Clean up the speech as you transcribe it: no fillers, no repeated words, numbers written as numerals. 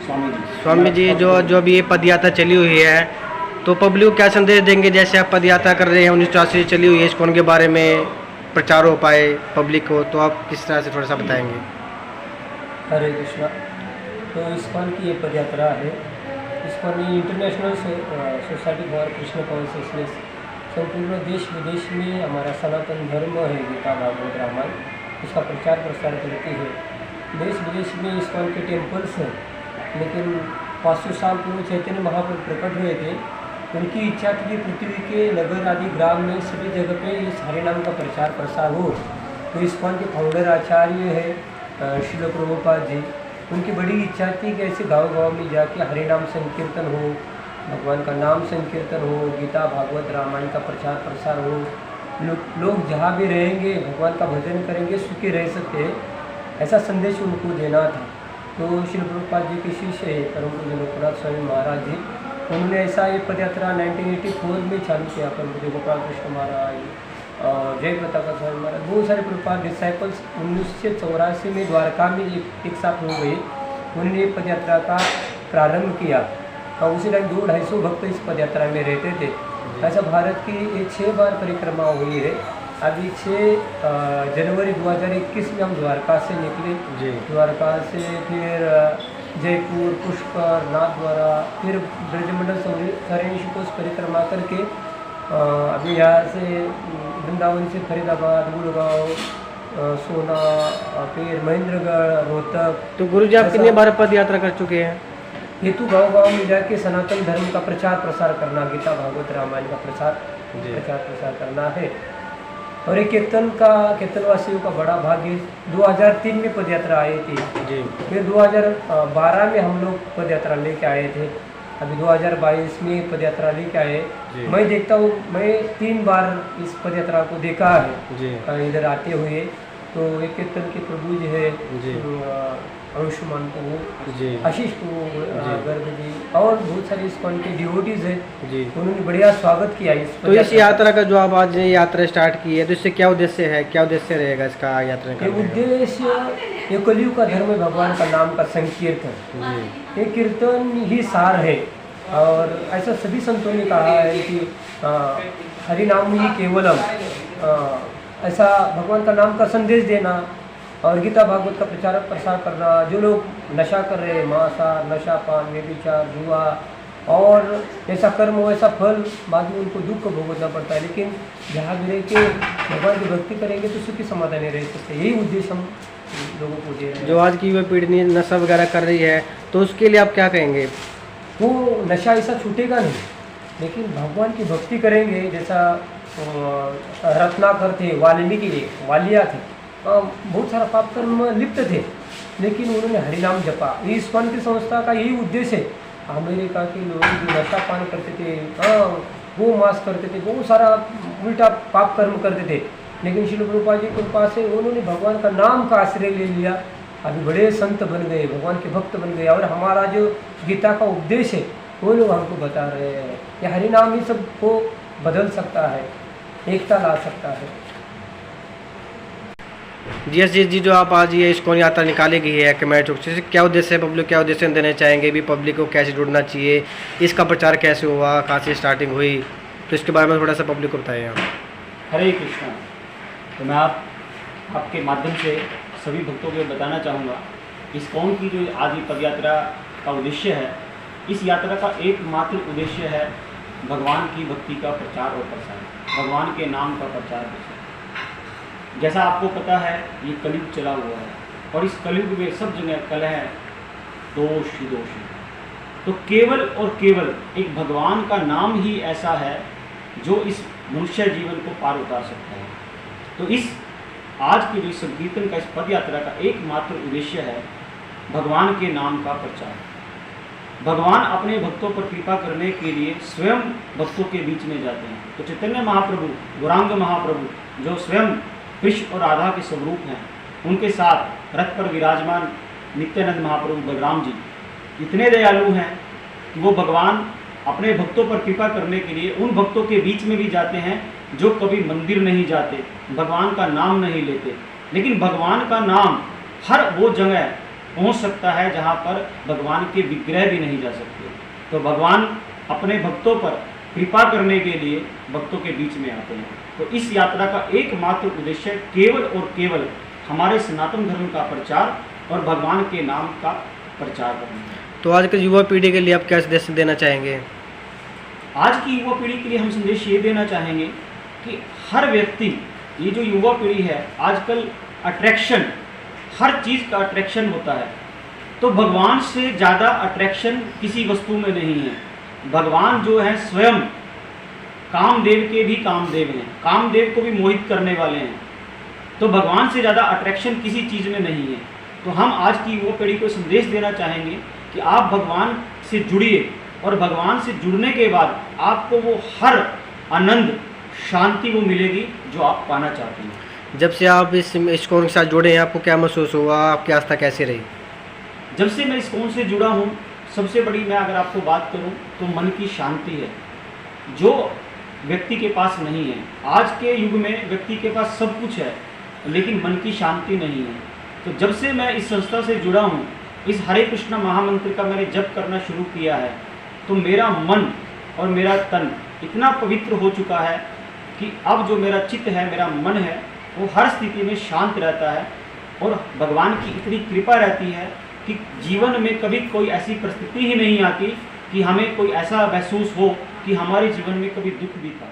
स्वामी जी, जो अभी ये पद यात्रा चली हुई है, तो पब्लिक को क्या संदेश देंगे? जैसे आप पद यात्रा कर रहे हैं, 1984 से चली हुई है, इस्कॉन के बारे में प्रचार हो पाए पब्लिक को, तो आप किस तरह से थोड़ा सा बताएंगे? हरे कृष्णा। तो इस्कॉन की ये पद यात्रा है। ISKCON international society for Krishna consciousness, संपूर्ण देश विदेश में हमारा सनातन धर्म है गीता भागवत रामायण, उसका प्रचार प्रसार करती है। देश विदेश में इस्कॉन के टेम्पल्स हैं, लेकिन 500 साल पूर्व चैतन्य महाप्रभु प्रकट हुए थे। उनकी इच्छा थी कि पृथ्वी के नगर आदि ग्राम में सभी जगह पे इस हरि नाम का प्रचार प्रसार हो। तो इस्कॉन के फाउंडर आचार्य है श्रील प्रभुपाद जी। उनकी बड़ी इच्छा थी कि ऐसे गाँव-गाँव में जाके हरि नाम संकीर्तन हो, भगवान का नाम संकीर्तन हो, गीता भागवत रामायण का प्रचार प्रसार हो। लोग जहाँ भी रहेंगे भगवान का भजन करेंगे, सुखी रह सकते हैं, ऐसा संदेश उनको देना था। तो श्री प्रभुपाद जी के शिष्य है परम पूज्य लोकनाथ स्वामी महाराज जी, उन्होंने ऐसा ये पदयात्रा 1984 में चालू किया। परम पूज्य गोपाल कृष्ण महाराज और जय प्रताप स्वामी महाराज, बहुत सारे प्रभुपाद डिसाइपल्स 1984 में द्वारका में एक साथ हो गए। उन्होंने ये पदयात्रा का प्रारंभ किया और उसी टाइम 200-250 भक्त इस पदयात्रा में रहते थे। ऐसा भारत की ये 6 बार परिक्रमा हुई है। अभी 6 जनवरी 2021 में हम द्वारका से निकले। द्वारका से फिर जयपुर, पुष्कर, नाथद्वारा, फिर ब्रजमंडल सारे ऋषिकोश परिक्रमा करके अभी यहाँ से वृंदावन से फरीदाबाद, गुड़गांव, सोना, फिर महेंद्रगढ़, रोहतक। तो गुरु जी, आप कितने बार पद यात्रा कर चुके हैं? ये तो गाँव-गाँव में जाके सनातन धर्म का प्रचार प्रसार करना, गीता भागवत रामायण का प्रचार प्रसार करना है। और एक कीर्तनवासियों का बड़ा भाग्य 2003 में पदयात्रा आई थी जी। फिर 2012 में हम लोग पदयात्रा लेके आए थे। अभी 2022 में पदयात्रा लेके आए। मैं देखता हूँ, मैं 3 बार इस पदयात्रा को देखा है इधर आते हुए। तो एक कीर्तन के प्रभु जी है आयुष्मान को, आशीष को, गर्ग जी और बहुत सारे इस्कॉन के डिवोटीज है, उन्होंने बढ़िया स्वागत किया। तो इस यात्रा का जो आप आज यात्रा स्टार्ट की है, तो इससे क्या उद्देश्य है, क्या उद्देश्य रहेगा इसका यात्रा का? उद्देश्य ये कलयुग का धर्म है, भगवान का नाम का संकीर्तन। ये कीर्तन ही सार है। और ऐसा सभी संतों ने कहा है कि हरि नाम ही केवलम, ऐसा भगवान का नाम का संदेश देना और गीता भागवत का प्रचार प्रसार करना। जो लोग नशा कर रहे हैं, मांसाहार, नशा, पान, व्यभिचार, जुआ और ऐसा कर्म हो, ऐसा फल बाद में उनको दुख को भुगतना पड़ता है। लेकिन जहाँ भी रह के भगवान की भक्ति करेंगे तो सुखी समाधान रह सकते। यही उद्देश्य हम लोगों को दे रहे हैं। जो आज की युवा पीढ़ी नशा वगैरह कर रही है, तो उसके लिए आप क्या कहेंगे? वो नशा ऐसा छूटेगा नहीं, लेकिन भगवान की भक्ति करेंगे। जैसा रत्नाकर थे, वाल्मीकि वालिया थे, बहुत सारा पाप कर्म लिप्त थे, लेकिन उन्होंने हरिनाम जपा। इस्कॉन की संस्था का यही उद्देश्य है। अमेरिका के लोग जो नशा पान करते थे, वो मांस करते थे, बहुत सारा उल्टा पाप कर्म करते थे, लेकिन श्रील प्रभुपाद जी के पास से उन्होंने भगवान का नाम का आश्रय ले लिया। अभी बड़े संत बन गए, भगवान के भक्त बन गए। और हमारा जो गीता का उपदेश है वो लोग हमको बता रहे हैं कि हरिनाम ही सबको बदल सकता है, एकता ला सकता है। जी, जो आप आज ये इस्कॉन यात्रा निकाली गई है कमेटी चौक से, क्या उद्देश्य है? पब्लिक क्या उद्देश्य देना चाहेंगे? भी पब्लिक को कैसे जुड़ना चाहिए, इसका प्रचार कैसे हुआ, कहाँ से स्टार्टिंग हुई, तो इसके बारे में थोड़ा सा पब्लिक को बताइए आप। हरे कृष्णा। तो मैं आपके माध्यम से सभी भक्तों को बताना चाहूँगा, इस्कॉन की जो आज पद यात्रा का उद्देश्य है, इस यात्रा का एकमात्र उद्देश्य है भगवान की भक्ति का प्रचार और प्रसार, भगवान के नाम का प्रचार प्रसार। जैसा आपको पता है, ये कलयुग चला हुआ है और इस कलयुग में सब जगह कलह, दोष ही दोष है। तो केवल और केवल एक भगवान का नाम ही ऐसा है जो इस मनुष्य जीवन को पार उतार सकता है। तो इस आज के जो संकीर्तन का, इस पद यात्रा का एकमात्र उद्देश्य है भगवान के नाम का प्रचार। भगवान अपने भक्तों पर कृपा करने के लिए स्वयं भक्तों के बीच में जाते हैं। तो चैतन्य महाप्रभु, गौरांग महाप्रभु जो स्वयं कृष्ण और राधा के स्वरूप हैं, उनके साथ रथ पर विराजमान नित्यानंद महाप्रभु बलराम जी इतने दयालु हैं कि वो भगवान अपने भक्तों पर कृपा करने के लिए उन भक्तों के बीच में भी जाते हैं जो कभी मंदिर नहीं जाते, भगवान का नाम नहीं लेते, लेकिन भगवान का नाम हर वो जगह पहुंच सकता है जहां पर भगवान के विग्रह भी नहीं जा सकते। तो भगवान अपने भक्तों पर कृपा करने के लिए भक्तों के बीच में आते हैं। तो इस यात्रा का एकमात्र उद्देश्य केवल और केवल हमारे सनातन धर्म का प्रचार और भगवान के नाम का प्रचार करना है। तो आज के युवा पीढ़ी के लिए आप क्या संदेश देना चाहेंगे? आज की युवा पीढ़ी के लिए हम संदेश ये देना चाहेंगे कि हर व्यक्ति, ये जो युवा पीढ़ी है आजकल अट्रैक्शन, हर चीज़ का अट्रैक्शन होता है। तो भगवान से ज़्यादा अट्रैक्शन किसी वस्तु में नहीं है। भगवान जो है स्वयं कामदेव के भी कामदेव हैं, कामदेव को भी मोहित करने वाले हैं। तो भगवान से ज़्यादा अट्रैक्शन किसी चीज़ में नहीं है। तो हम आज की युवा पीढ़ी को संदेश देना चाहेंगे कि आप भगवान से जुड़िए और भगवान से जुड़ने के बाद आपको वो हर आनंद, शांति वो मिलेगी जो आप पाना चाहते हैं। जब से आप इस इस्कॉन के साथ जुड़े हैं, आपको क्या महसूस हुआ? आपकी आस्था कैसी रही? जब से मैं इस्कॉन से जुड़ा हूँ, सबसे बड़ी मैं अगर आपको बात करूँ तो मन की शांति है, जो व्यक्ति के पास नहीं है। आज के युग में व्यक्ति के पास सब कुछ है लेकिन मन की शांति नहीं है। तो जब से मैं इस संस्था से जुड़ा हूँ, इस हरे कृष्ण महामंत्र का मैंने जप करना शुरू किया है, तो मेरा मन और मेरा तन इतना पवित्र हो चुका है कि अब जो मेरा चित्त है, मेरा मन है, वो हर स्थिति में शांत रहता है और भगवान की इतनी कृपा रहती है कि जीवन में कभी कोई ऐसी परिस्थिति ही नहीं आती कि हमें कोई ऐसा महसूस हो कि हमारे जीवन में कभी दुख भी था।